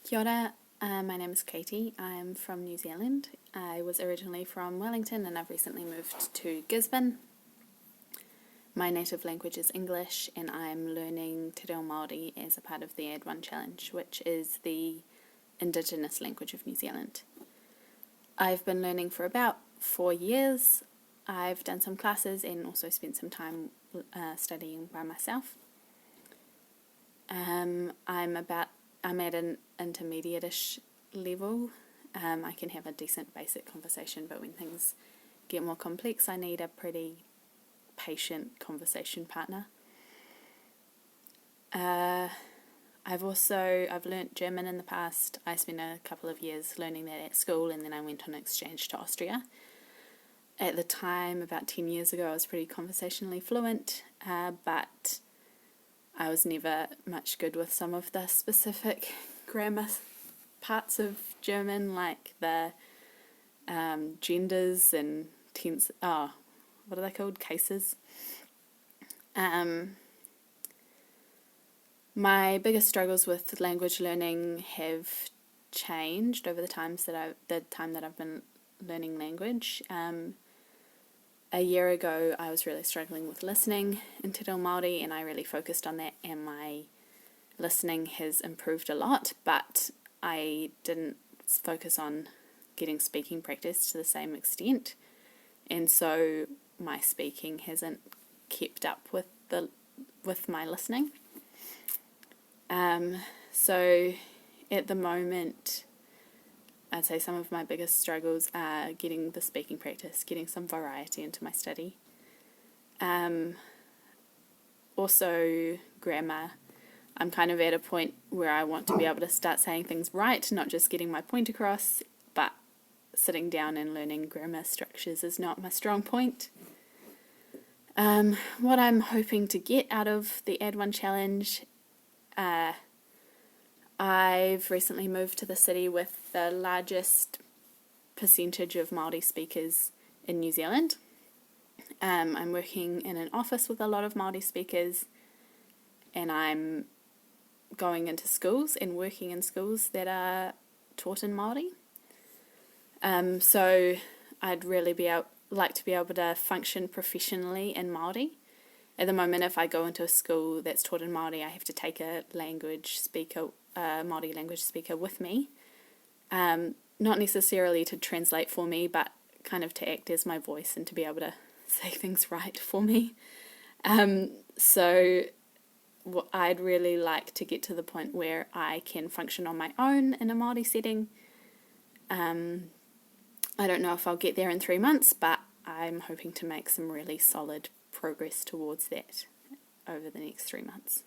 Kia ora, my name is Katie. I'm from New Zealand. I was originally from Wellington and I've recently moved to Gisborne. My native language is English and I'm learning Te Reo Māori as a part of the Add1 challenge, which is the Indigenous language of New Zealand. I've been learning for about 4 years. I've done some classes and also spent some time studying by myself. I'm at an intermediate-ish level. I can have a decent basic conversation, but when things get more complex, I need a pretty patient conversation partner. I've learnt German in the past. I spent a couple of years learning that at school, and then I went on exchange to Austria. At the time, about 10 years ago, I was pretty conversationally fluent, but I was never much good with some of the specific grammar parts of German, like the genders and tense. Oh, what are they called? Cases. My biggest struggles with language learning have changed over the time that I've been learning language. A year ago, I was really struggling with listening in Te Reo Māori, and I really focused on that, and my listening has improved a lot, but I didn't focus on getting speaking practice to the same extent, and so my speaking hasn't kept up with my listening. So at the moment, I'd say some of my biggest struggles are getting the speaking practice, getting some variety into my study. Also, grammar. I'm kind of at a point where I want to be able to start saying things right, not just getting my point across, but sitting down and learning grammar structures is not my strong point. What I'm hoping to get out of the Add1 challenge, I've recently moved to the city with the largest percentage of Māori speakers in New Zealand. I'm working in an office with a lot of Māori speakers, and I'm going into schools and working in schools that are taught in Māori. So I'd really like to be able to function professionally in Māori. At the moment, if I go into a school that's taught in Māori, I have to take a Māori language speaker with me. Not necessarily to translate for me, but kind of to act as my voice and to be able to say things right for me. So I'd really like to get to the point where I can function on my own in a Māori setting. I don't know if I'll get there in 3 months, but I'm hoping to make some really solid progress towards that over the next 3 months.